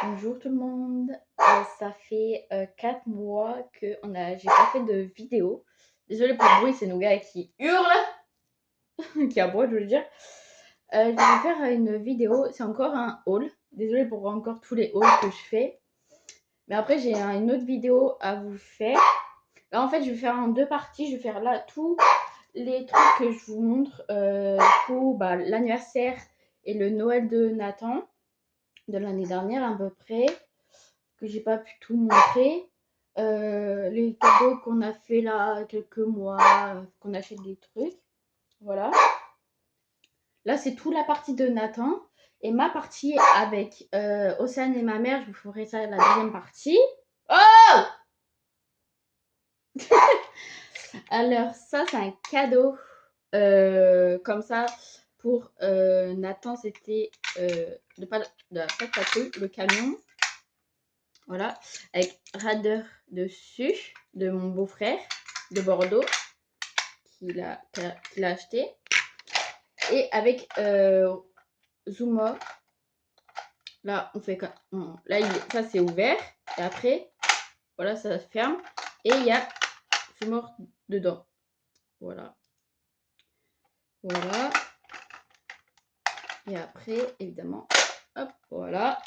Bonjour tout le monde. Ça fait 4 mois que j'ai pas fait de vidéo. Désolée pour le bruit, c'est nos gars qui hurlent, qui aboient, je veux dire. Je vais faire une vidéo, c'est encore un haul. Désolée pour encore tous les hauls que je fais. Mais après, j'ai une autre vidéo à vous faire. Là, en fait, je vais faire en 2 parties. Je vais faire là tous les trucs que je vous montre pour l'anniversaire et le Noël de Nathan de l'année dernière à peu près, que j'ai pas pu tout montrer. Les cadeaux qu'on a fait là quelques mois, qu'on achète des trucs. Voilà. Là, c'est toute la partie de Nathan. Et ma partie avec Océane et ma mère, je vous ferai ça la deuxième partie. Oh Alors, ça, c'est un cadeau. Comme ça, pour Nathan, c'était de la pâte patrouille, le camion. Voilà, avec Radar dessus, de mon beau-frère de Bordeaux, qu'il a acheté. Et avec Zuma. Là, on fait là, ça c'est ouvert. Et après, voilà, ça se ferme. Et il y a Zuma dedans. Voilà. Voilà. Et après, évidemment, hop, voilà.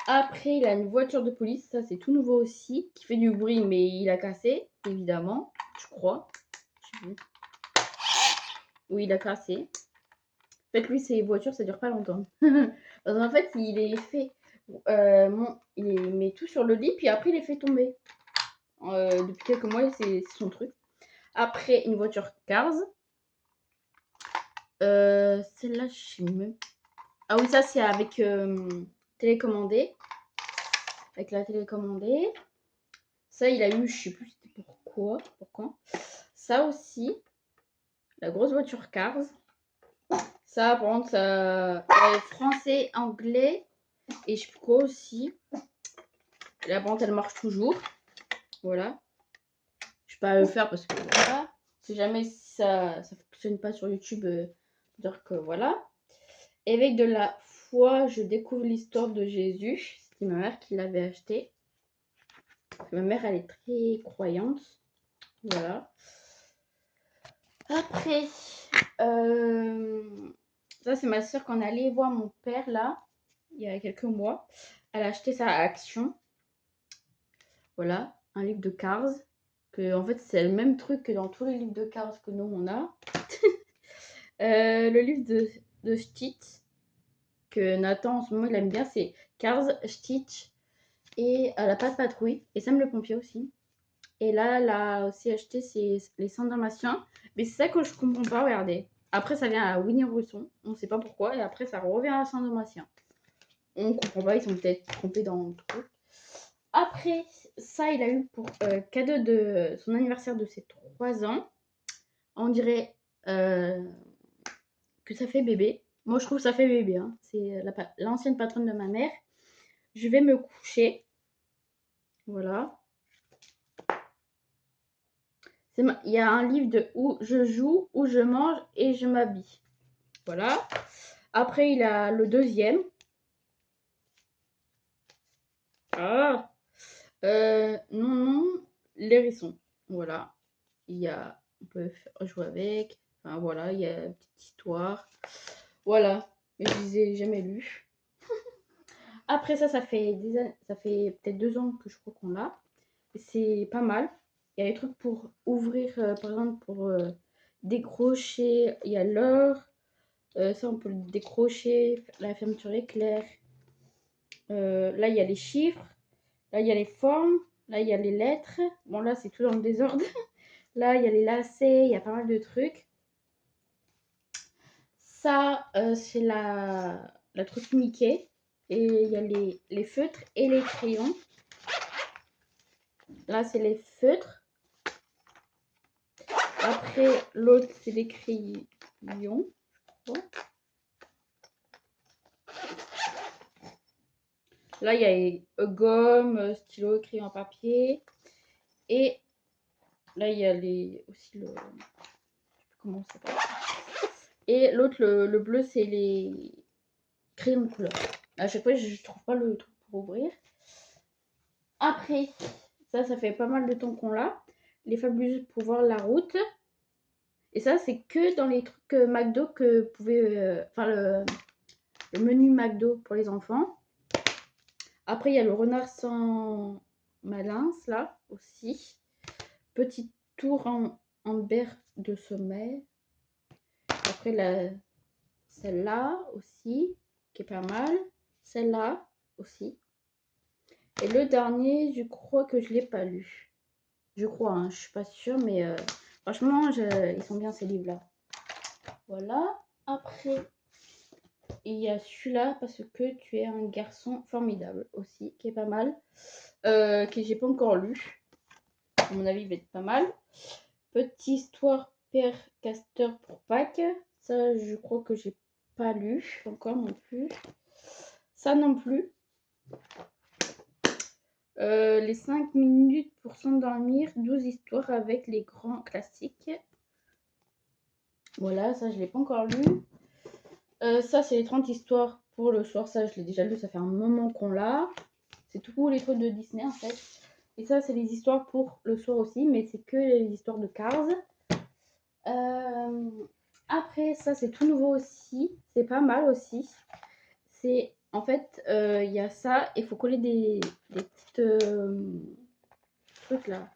Après, il a une voiture de police, ça c'est tout nouveau aussi, qui fait du bruit, mais il a cassé, évidemment, je crois. Je sais plus. Oui, il a cassé. En fait, lui, ses voitures, ça dure pas longtemps. Parce qu'en fait, il est fait. Il met tout sur le lit, puis après, il les fait tomber. Depuis quelques mois, c'est son truc. Après, une voiture Cars. Celle-là, je sais même. Ah oui, ça, c'est avec télécommandé. Avec la télécommandée. Ça, il a eu, je sais plus c'était pourquoi. Ça aussi, la grosse voiture Cars. Ça, par contre, ça, français, anglais et je sais plus quoi aussi. La pente, elle marche toujours. Voilà. Je vais pas le faire parce que voilà. Si jamais ça fonctionne pas sur YouTube, dire que voilà. Et avec de la foi, je découvre l'histoire de Jésus. C'était ma mère qui l'avait acheté. Ma mère, elle est très croyante. Voilà. Après, ça c'est ma soeur quand on allait voir mon père là, il y a quelques mois. Elle a acheté ça à Action. Voilà, un livre de Cars. Que, en fait, c'est le même truc que dans tous les livres de Cars que nous on a. Le livre de Stitch, que Nathan en ce moment il aime bien, c'est Cars, Stitch et la Patte Patrouille. Et Sam le pompier aussi. Et là, elle a aussi acheté les 100 Dalmatiens. Mais c'est ça que je comprends pas, regardez. Après, ça vient à Winnie Rousson. On ne sait pas pourquoi. Et après, ça revient à 100 Dalmatiens. On comprend pas, ils sont peut-être trompés dans le truc. Après, ça, il a eu pour cadeau de son anniversaire de ses 3 ans. On dirait que ça fait bébé. Moi, je trouve que ça fait bébé. Hein. C'est l'ancienne patronne de ma mère. Je vais me coucher. Voilà. Il y a un livre de où je joue, où je mange et je m'habille. Voilà. Après, il a le deuxième. Ah non, l'hérisson. Voilà. On peut jouer avec. Enfin, voilà, il y a une petite histoire. Voilà. Mais je les ai jamais lus. Après ça fait ça fait peut-être 2 ans que je crois qu'on l'a. C'est pas mal. Il y a des trucs pour ouvrir, par exemple, pour décrocher. Il y a l'heure. Ça, on peut le décrocher. La fermeture éclair. Là, il y a les chiffres. Là, il y a les formes. Là, il y a les lettres. Bon, là, c'est tout dans le désordre. Là, il y a les lacets. Il y a pas mal de trucs. Ça, c'est la truc Mickey. Et il y a les feutres et les crayons. Là, c'est les feutres. Après, l'autre, c'est les crayons. Là, il y a gomme, stylo, crayon papier. Et là, il y a aussi le. Je sais plus comment ça s'appelle. Et l'autre, le bleu, c'est les crayons de couleur. À chaque fois, je trouve pas le truc pour ouvrir. Après, ça fait pas mal de temps qu'on l'a. Les fabuleuses pour voir la route. Et ça, c'est que dans les trucs McDo que vous pouvez. Enfin, le menu McDo pour les enfants. Après, il y a le renard sans malin, là aussi. Petite tour en berre de sommeil. Après, celle-là aussi, qui est pas mal. Celle-là aussi. Et le dernier, je crois que je ne l'ai pas lu. Je crois, hein, je suis pas sûre, mais franchement, ils sont bien ces livres-là. Voilà. Après, il y a celui-là, parce que tu es un garçon formidable aussi, qui est pas mal. Que j'ai pas encore lu. À mon avis, il va être pas mal. Petite histoire Père Castor pour Pâques. Ça, je crois que j'ai pas lu encore non plus. Ça non plus. Les 5 minutes pour s'endormir, 12 histoires avec les grands classiques. Voilà, ça je l'ai pas encore lu. Ça c'est les 30 histoires pour le soir, ça je l'ai déjà lu, ça fait un moment qu'on l'a. C'est tous les trucs de Disney en fait. Et ça c'est les histoires pour le soir aussi, mais c'est que les histoires de Cars. Après ça c'est tout nouveau aussi, c'est pas mal aussi. C'est en fait il y a ça, il faut coller des petites trucs là.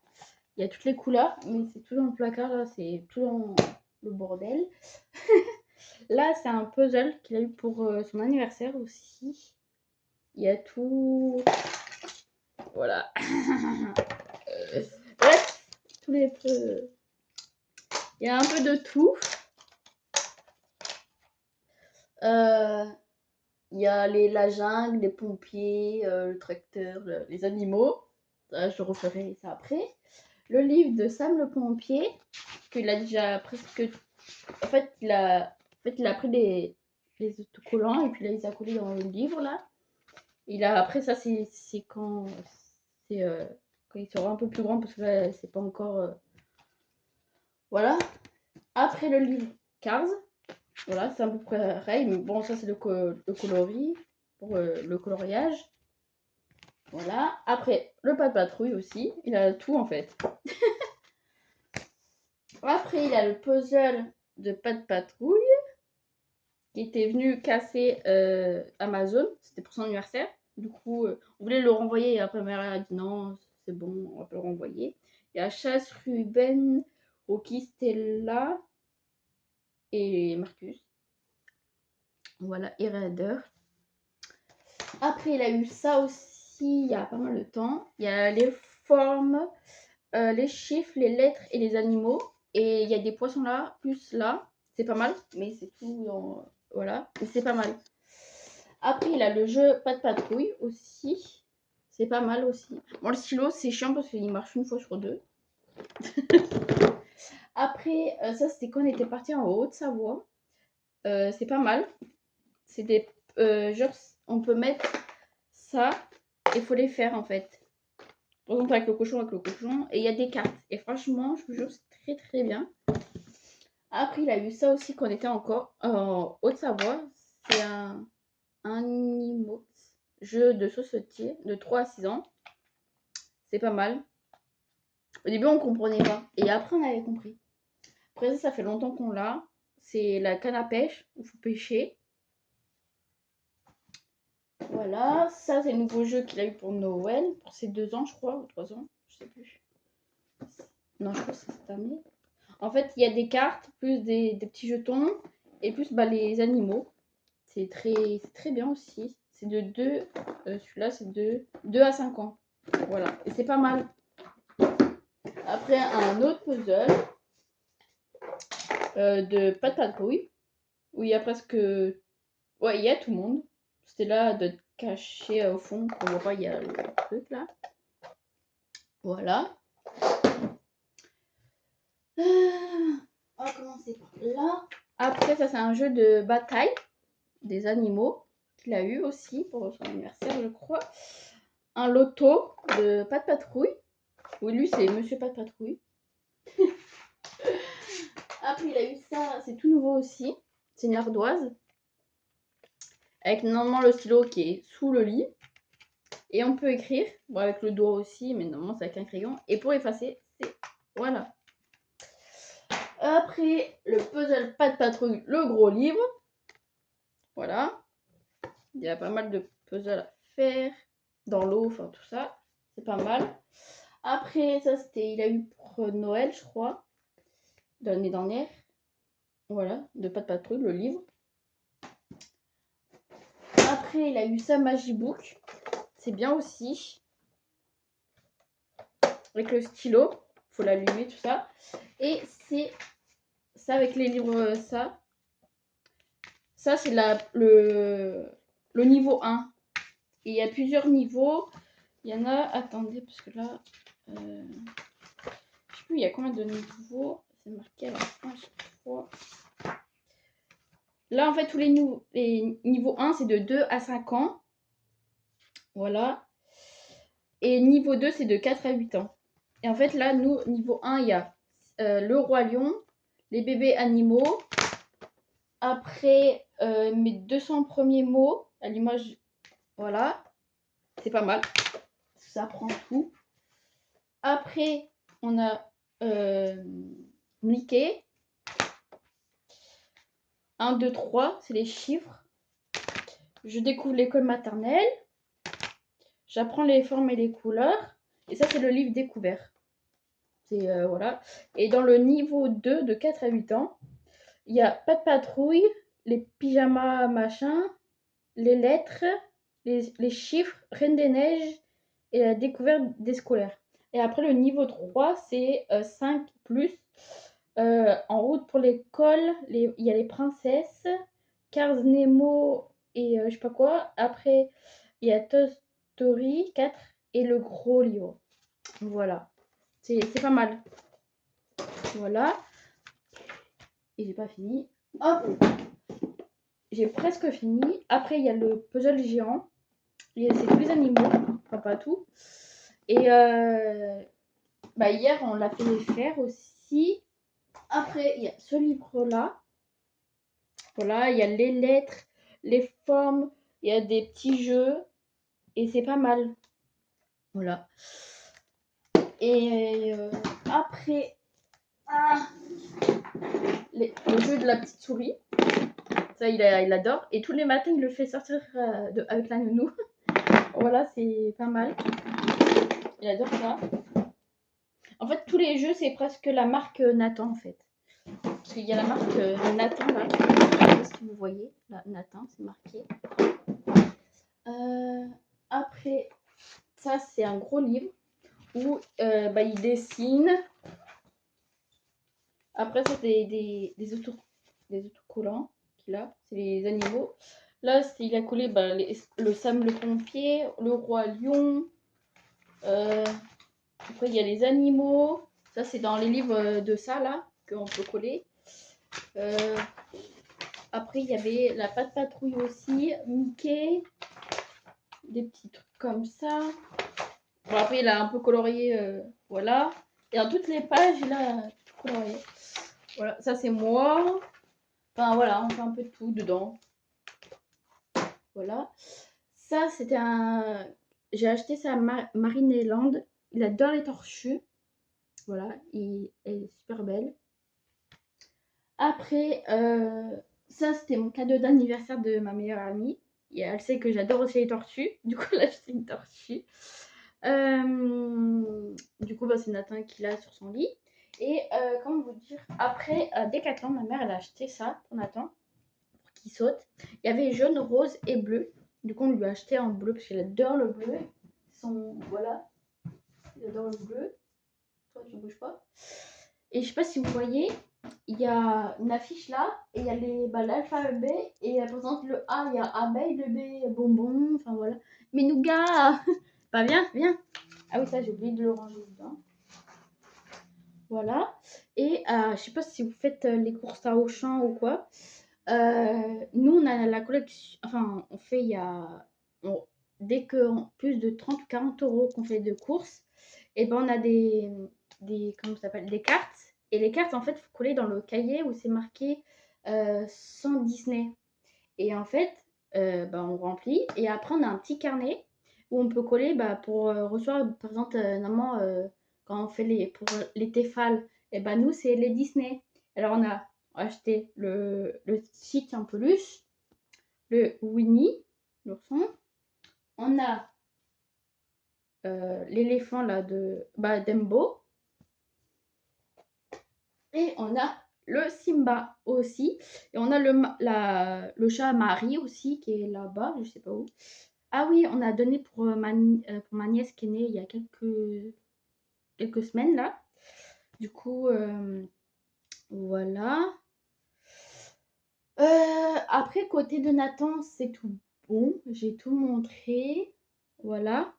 Il y a toutes les couleurs, mais c'est tout dans le placard là, c'est tout dans le bordel. Là, c'est un puzzle qu'il a eu pour son anniversaire aussi. Il y a tout. Voilà. Bref, tous les peu. Il y a un peu de tout. Il y a la jungle, les pompiers, le tracteur, les animaux. Je referai ça après. Le livre de Sam le pompier, qu'il a déjà presque. En fait, il a pris les autocollants et puis là, il les a collés dans le livre là. Après, ça, c'est quand. C'est quand il sera un peu plus grand parce que là, c'est pas encore. Voilà. Après le livre Cars. Voilà, c'est un peu pareil. Mais bon, ça, c'est le coloris. Pour le coloriage. Voilà. Après, le pas de patrouille aussi. Il a tout en fait. Après, il a le puzzle de pas de patrouille qui était venu casser Amazon. C'était pour son anniversaire. Du coup, on voulait le renvoyer et après mère a dit non, c'est bon, on va pas le renvoyer. Il y a Chasse, Ruben, Rocky, Stella et Marcus. Voilà, et Raider. Après, il a eu ça aussi il y a pas mal de temps. Il y a les formes, les chiffres, les lettres et les animaux. Et il y a des poissons là, plus là. C'est pas mal, mais c'est tout dans. Voilà, mais c'est pas mal. Après, il a le jeu Pas de patrouille aussi. C'est pas mal aussi. Bon, le stylo, c'est chiant parce qu'il marche une fois sur deux. Après, ça, c'était quand on était parti en Haute-Savoie. C'est pas mal. C'est des. Genre, on peut mettre ça et il faut les faire en fait. Par exemple, avec le cochon. Et il y a des cartes. Et franchement, je vous jure, c'est très très bien. Après, il a eu ça aussi quand on était encore en Haute-Savoie. C'est un Animox, jeu de société de 3 à 6 ans. C'est pas mal. Au début, on comprenait pas. Et après, on avait compris. Après, ça fait longtemps qu'on l'a. C'est la canne à pêche où il faut pêcher. Voilà. Ça, c'est le nouveau jeu qu'il a eu pour Noël. Pour ses 2 ans, je crois, ou 3 ans. Je sais plus. Non, je crois que c'est cette année. En fait, il y a des cartes, plus des petits jetons, et plus les animaux. C'est très bien aussi. C'est de 2. Celui-là, c'est de 2 à 5 ans. Voilà. Et c'est pas mal. Après, un autre puzzle de pas de patrouille, où il y a presque. Ouais, il y a tout le monde. C'était là de cacher au fond, qu'on voit pas, il y a le truc là. Voilà. On va commencer par là. Après, ça, c'est un jeu de bataille des animaux qu'il a eu aussi pour son anniversaire, je crois. Un loto de pas de patrouille. Oui, lui, c'est Monsieur Pas de patrouille. Après, il a eu ça, c'est tout nouveau aussi. C'est une ardoise. avec normalement le stylo qui est sous le lit. Et on peut écrire, bon, avec le doigt aussi, mais normalement c'est avec un crayon. Et pour effacer, c'est voilà. Après, le puzzle Pas de patrouille, le gros livre. Voilà. Il y a pas mal de puzzles à faire dans l'eau, enfin tout ça. C'est pas mal. Après, ça c'était, il a eu pour Noël, je crois, de l'année dernière. Voilà, de Pas de patrouille, le livre. Après, il a eu sa Magibook. C'est bien aussi. Avec le stylo. Faut l'allumer, tout ça. Et c'est ça avec les livres, ça. Ça, c'est le niveau 1. Et il y a plusieurs niveaux. Il y en a, attendez, parce que là, je sais plus, il y a combien de niveaux. C'est marqué à la fin à chaque fois. Là, en fait, tous les niveaux 1, c'est de 2 à 5 ans. Voilà. Et niveau 2, c'est de 4 à 8 ans. Et en fait, là, nous, niveau 1, il y a le roi lion, les bébés animaux. Après, mes 200 premiers mots, à l'image, voilà. C'est pas mal. Ça prend tout. Après, on a Mickey. 1, 2, 3, c'est les chiffres. Je découvre l'école maternelle. J'apprends les formes et les couleurs. Et ça, c'est le livre découvert. C'est voilà. Et dans le niveau 2, de 4 à 8 ans, il y a Pas de patrouille, les pyjamas machin, les lettres, les chiffres, Reine des Neiges et la découverte des scolaires. Et après, le niveau 3, c'est 5 plus. En route pour l'école, il y a les princesses, Cars Nemo et je sais pas quoi. Après, il y a Toy Story 4 et le gros livre. Voilà. C'est pas mal. Voilà. Et j'ai pas fini. Hop. J'ai presque fini. Après, il y a le puzzle géant. C'est tous les animaux. Enfin, pas tout. Et hier, on l'a fait faire aussi. Après, il y a ce livre-là. Voilà, il y a les lettres, les formes, il y a des petits jeux. Et c'est pas mal. Voilà. Et après, le jeu de la petite souris. Ça, il adore. Et tous les matins, il le fait sortir avec la nounou. Voilà, c'est pas mal. Il adore ça. En fait, tous les jeux, c'est presque la marque Nathan, en fait. Parce qu'il y a la marque Nathan, là. Je sais pas si vous voyez. Là, Nathan, c'est marqué. Après, ça, c'est un gros livre où il dessine. Après, ça, c'est des autocollants qu'il a. C'est les animaux. Là, il a collé le Sam le pompier, le roi lion. Après, il y a les animaux. Ça, c'est dans les livres de ça, là, qu'on peut coller. Après, il y avait la Pas de patrouille aussi, Mickey. Des petits trucs comme ça. Bon, après, il a un peu colorié, voilà. Et dans toutes les pages, il a tout colorié. Voilà, ça, c'est moi. Enfin, voilà, on fait un peu de tout dedans. Voilà. Ça, c'était un... J'ai acheté ça à Marineland. Il adore les tortues. Voilà, elle est super belle. Après, ça, c'était mon cadeau d'anniversaire de ma meilleure amie. Et elle sait que j'adore aussi les tortues. Du coup, elle a acheté une tortue. Du coup, c'est Nathan qui l'a sur son lit. Et comment vous dire, après, Decathlon, ma mère, elle a acheté ça pour Nathan, pour qu'il saute. Il y avait jaune, rose et bleu. Du coup, on lui a acheté en bleu parce qu'il adore le bleu. Voilà, il adore le bleu. Toi, tu ne bouges pas. Et je sais pas si vous voyez, il y a une affiche là, et il y a l'alphabet, et elle présente le A, il y a abeille, le B, bonbon, enfin voilà. Mais nougat. Bah viens. Ah oui, ça, j'ai oublié de le ranger dedans. Voilà. Et je sais pas si vous faites les courses à Auchan ou quoi. Nous, on a la collection. Enfin, on fait, dès que plus de 30 ou 40 euros qu'on fait de courses, et ben on a comment ça s'appelle, des cartes. Et les cartes, en fait, il faut coller dans le cahier où c'est marqué sans Disney. Et en fait, on remplit. Et après, on a un petit carnet où on peut coller pour recevoir, par exemple, normalement, quand on fait pour les Tefal, et nous, c'est les Disney. Alors, on a acheté le site en peluche, le Winnie, l'ourson. On a l'éléphant là de Dembo. Et on a le Simba aussi. Et on a le chat Marie aussi qui est là-bas, je sais pas où. Ah oui, on a donné pour ma nièce qui est née il y a quelques semaines là. Du coup, voilà. Après, côté de Nathan, c'est tout bon. J'ai tout montré. Voilà.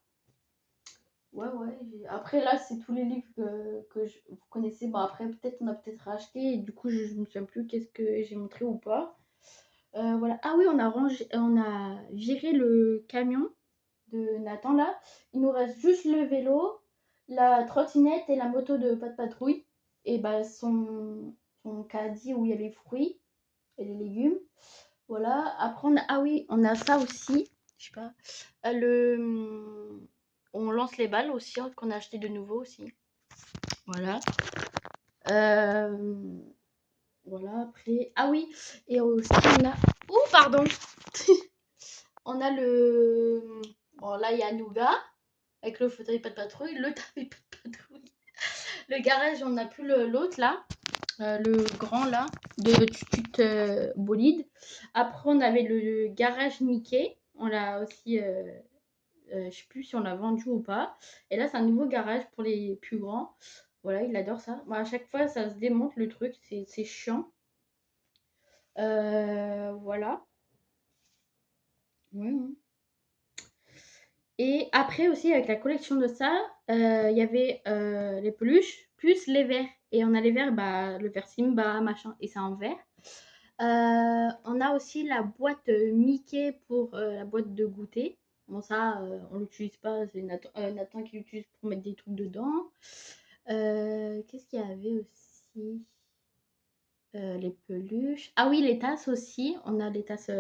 Ouais, ouais. Après, là, c'est tous les livres vous connaissez. Bon, après, peut-être, on a peut-être racheté. Et du coup, je me souviens plus qu'est-ce que j'ai montré ou pas. Voilà. Ah oui, on a viré le camion de Nathan, là. Il nous reste juste le vélo, la trottinette et la moto de Pas de Patrouille. Et son caddie où il y a les fruits et les légumes. Voilà. Après, ah oui, on a ça aussi. Je sais pas. On lance les balles aussi, hein, qu'on a acheté de nouveau aussi. Voilà. Voilà, après. Ah oui, et aussi on a. Oh, pardon. On a le. Bon, là, il y a Nougat avec le fauteuil pas de patrouille, le tapis pas de patrouille. Le garage, on n'a plus l'autre là, le grand là, de Tutut Bolide. Après, on avait le garage Mickey. On l'a aussi. Je sais plus si on l'a vendu ou pas. Et là, c'est un nouveau garage pour les plus grands. Voilà, il adore ça. Bon, à chaque fois, ça se démonte le truc, c'est chiant. Voilà. Ouais, ouais. Et après aussi, avec la collection de ça, il y avait les peluches plus les verres. Et on a les verres, le verre Simba, machin, et c'est en verre. On a aussi la boîte Mickey pour la boîte de goûter. Bon, ça, on l'utilise pas, c'est Nathan qui l'utilise pour mettre des trucs dedans. Qu'est-ce qu'il y avait aussi? Les peluches. Ah oui, les tasses aussi. On a les tasses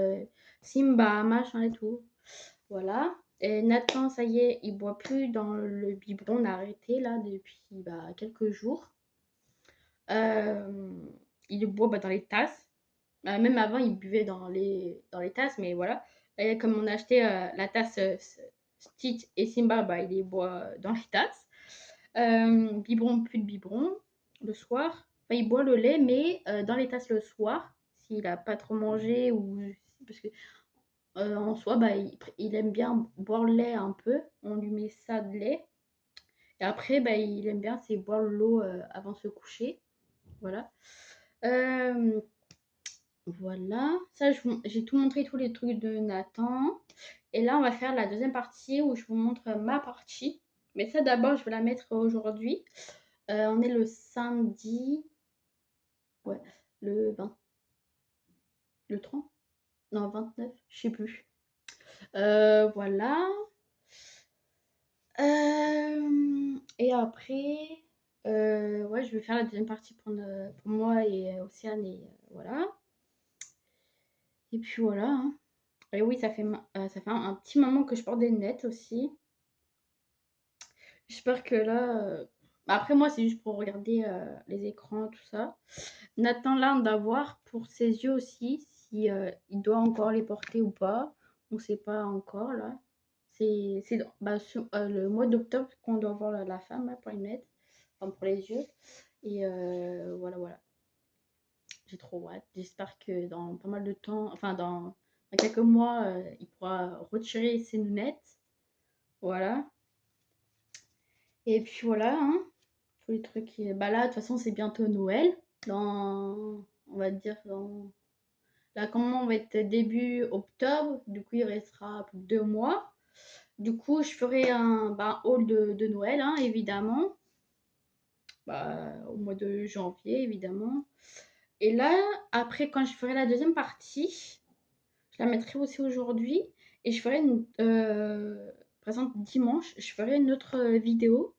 Simba, machin et tout. Voilà. Et Nathan, ça y est, il boit plus dans le biberon. On a arrêté là depuis quelques jours. Il boit dans les tasses. Même avant, il buvait dans les tasses, mais voilà. Et comme on a acheté la tasse Stitch et Simba, il les boit dans les tasses. Biberon, plus de biberon le soir. Enfin, il boit le lait, mais dans les tasses le soir, s'il n'a pas trop mangé ou parce que en soi, il aime bien boire le lait un peu. On lui met ça de lait. Et après, il aime bien, c'est boire l'eau avant de se coucher. Voilà. Voilà. Ça, j'ai tout montré, tous les trucs de Nathan. Et là, on va faire la deuxième partie où je vous montre ma partie. Mais ça, d'abord, je vais la mettre aujourd'hui. On est le samedi. Ouais, le 20. Le 30? Non, 29, je sais plus. Voilà. Et après, ouais, je vais faire la deuxième partie pour moi et Océane et voilà. Et puis voilà, hein. Et oui, ça fait un petit moment que je porte des lunettes aussi. J'espère que là, après moi, c'est juste pour regarder les écrans, tout ça. Nathan, là, on doit voir pour ses yeux aussi si il doit encore les porter ou pas. On sait pas encore là. C'est sur le mois d'octobre qu'on doit voir la femme là, pour les lunettes, enfin pour les yeux. Et voilà, voilà. J'ai trop hâte. J'espère que dans pas mal de temps, enfin dans quelques mois, il pourra retirer ses lunettes. Voilà. Et puis voilà, hein, tous les trucs. Là, de toute façon, c'est bientôt Noël. On va dire, là, comment on va être début octobre. Du coup, il restera plus de 2 mois. Du coup, je ferai un haul de Noël, hein, évidemment. Au mois de janvier, évidemment. Et là, après, quand je ferai la deuxième partie, je la mettrai aussi aujourd'hui. Et je ferai par exemple, dimanche, je ferai une autre vidéo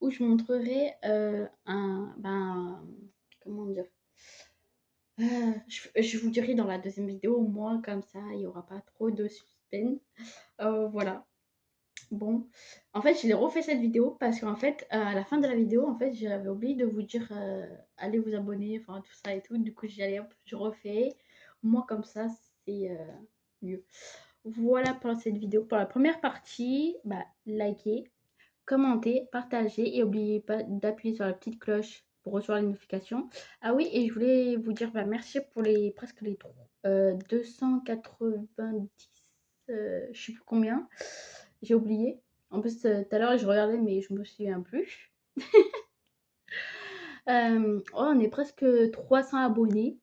où je montrerai comment dire, Je vous dirai dans la deuxième vidéo, au moins comme ça, il y aura pas trop de suspense. Voilà. Bon, en fait, je l'ai refait cette vidéo parce qu'en fait, à la fin de la vidéo, en fait, j'avais oublié de vous dire, allez vous abonner, enfin tout ça et tout. Du coup, j'y allais, hop, je refais. Moi, comme ça, c'est mieux. Voilà pour cette vidéo. Pour la première partie, bah, likez, commentez, partagez et n'oubliez pas d'appuyer sur la petite cloche pour recevoir les notifications. Ah oui, et je voulais vous dire bah, merci pour les presque les 290, je sais plus combien, j'ai oublié. En plus, tout à l'heure, je regardais, mais je me souviens plus. Oh, on est presque 300 abonnés.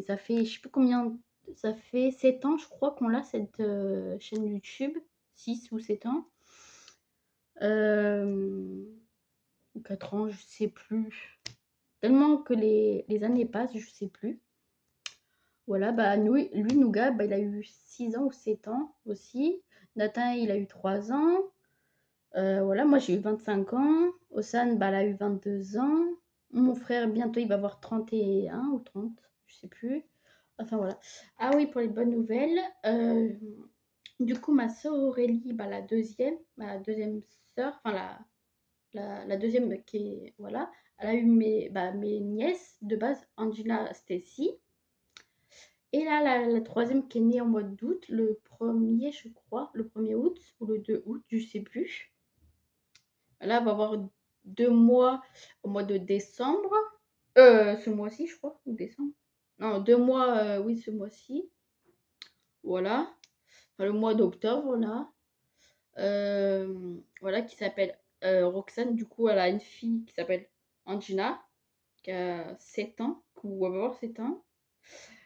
Ça fait, je sais plus combien, ça fait 7 ans, je crois, qu'on a cette chaîne YouTube. 6 ou 7 ans. 4 ans, je sais plus. Tellement que les années passent, je sais plus. Voilà, bah lui, Nougat, bah, il a eu 6 ans ou 7 ans aussi. Nathan, il a eu 3 ans. Voilà, moi j'ai eu 25 ans. Ossane, bah, elle a eu 22 ans. Mon frère, bientôt, il va avoir 31 ou 30, je sais plus. Enfin voilà. Ah oui, pour les bonnes nouvelles. Du coup, ma soeur Aurélie, bah, ma deuxième sœur, enfin la deuxième qui est, voilà, elle a eu mes nièces de base, Angela, Stacy. Et là, la troisième qui est née en mois d'août, le premier, je crois, le 1er août ou le 2 août, je sais plus. Là, elle va avoir 2 mois au mois de décembre. Ce mois-ci, je crois, ou décembre. Non, 2 mois, oui, ce mois-ci. Voilà. Enfin, le mois d'octobre, là. Voilà, qui s'appelle Roxane. Du coup, elle a une fille qui s'appelle Angina, qui a 7 ans, ou elle va avoir 7 ans.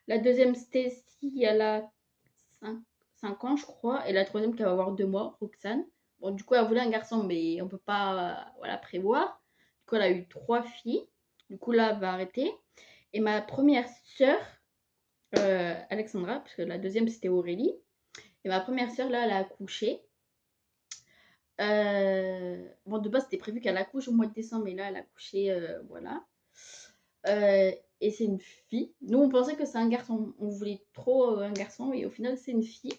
La deuxième, Stacy, elle a 5 ans, je crois. Et la troisième, qui va avoir 2 mois, Roxane. Bon, du coup, elle voulait un garçon, mais on peut pas voilà, prévoir. Du coup, elle a eu 3 filles. Du coup, là, elle va arrêter. Et ma première sœur, Alexandra, parce que la deuxième, c'était Aurélie. Et ma première sœur, là, elle a accouché. Bon, de base, c'était prévu qu'elle accouche au mois de décembre, mais là, elle a accouché, voilà. Et c'est une fille. Nous, on pensait que c'est un garçon. On voulait trop un garçon, et au final, c'est une fille.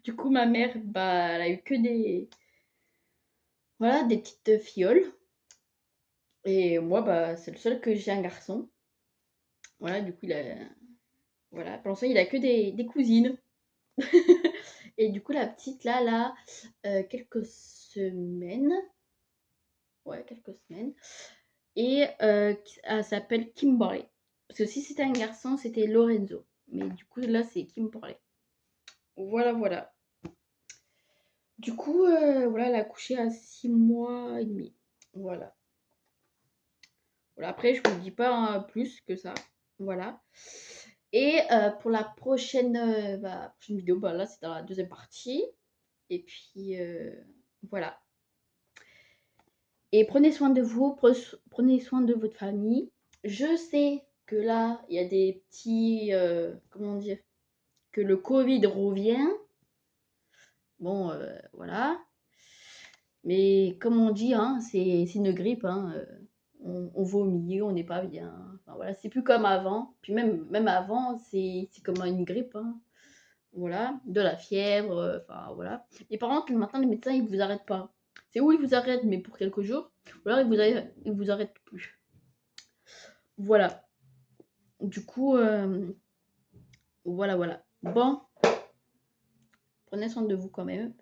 Du coup, ma mère, bah, elle a eu que voilà, des petites filleules. Et moi, bah, c'est le seul que j'ai un garçon. Voilà, du coup, voilà, pour l'instant, il a que des cousines. Et du coup, la petite, là, quelques semaines. Ouais, quelques semaines. Et elle s'appelle Kimberly. Parce que si c'était un garçon, c'était Lorenzo. Mais du coup, là, c'est Kimberly. Voilà, voilà. Du coup, voilà, elle a accouché à 6 mois et demi. Voilà. Voilà, après, je ne vous dis pas hein, plus que ça. Voilà. Et pour la prochaine vidéo, bah, là, c'est dans la deuxième partie. Et puis, voilà. Et prenez soin de vous, prenez soin de votre famille. Je sais que là, il y a des petits, comment dire, que le Covid revient. Bon, voilà. Mais comme on dit, hein, c'est une grippe. Hein, on vomit, on n'est pas bien. Enfin, voilà, c'est plus comme avant. Puis même avant, c'est comme une grippe. Hein. Voilà, de la fièvre, enfin voilà. Et par contre, maintenant, les médecins, ils vous arrêtent pas. C'est où ils vous arrêtent, mais pour quelques jours. Ou alors, ils vous arrêtent plus. Voilà. Du coup, voilà, voilà. Bon, prenez soin de vous quand même.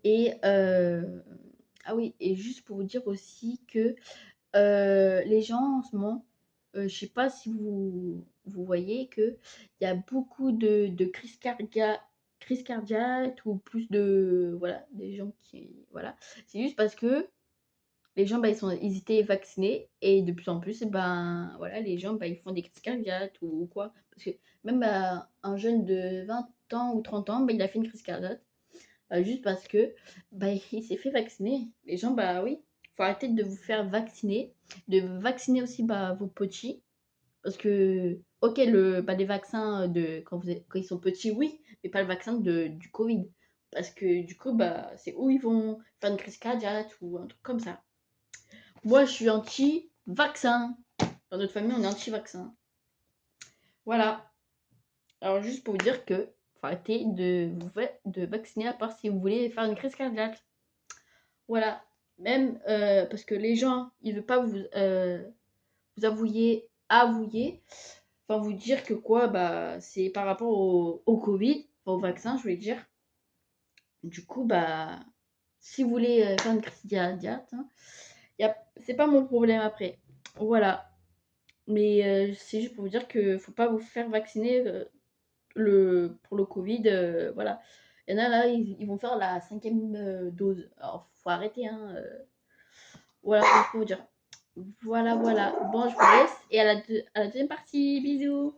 Et, ah oui, et juste pour vous dire aussi que les gens en ce moment, je sais pas si vous voyez qu'il y a beaucoup de crises cardiaques ou plus de, voilà, des gens qui, voilà. C'est juste parce que les gens, bah, ils étaient vaccinés et de plus en plus, ben, voilà, les gens, bah, ils font des crises cardiaques ou quoi. Parce que même un jeune de 20 ans ou 30 ans, bah, il a fait une crise cardiaque. Juste parce que bah, il s'est fait vacciner. Les gens, bah oui, faut arrêter de vous faire vacciner, de vacciner aussi bah, vos petits. Parce que, ok, les vaccins quand ils sont petits, oui, mais pas le vaccin du Covid. Parce que du coup, bah, c'est où ils vont faire une crise cardiaque ou un truc comme ça. Moi, je suis anti-vaccin. Dans notre famille, on est anti-vaccin. Voilà. Alors juste pour vous dire que faut arrêter de vacciner à part si vous voulez faire une crise cardiaque. Voilà. Même parce que les gens, ils veulent pas vous enfin vous dire que quoi, bah c'est par rapport au Covid, enfin, au vaccin, je voulais dire. Du coup, bah si vous voulez faire une crise cardiaque, hein, c'est pas mon problème après. Voilà. Mais c'est juste pour vous dire que faut pas vous faire vacciner pour le Covid. Voilà. Il y en a là, ils vont faire la 5e dose. Alors, faut arrêter. Hein, voilà, juste pour vous dire. Voilà, voilà. Bon, je vous laisse. Et à la deuxième partie. Bisous.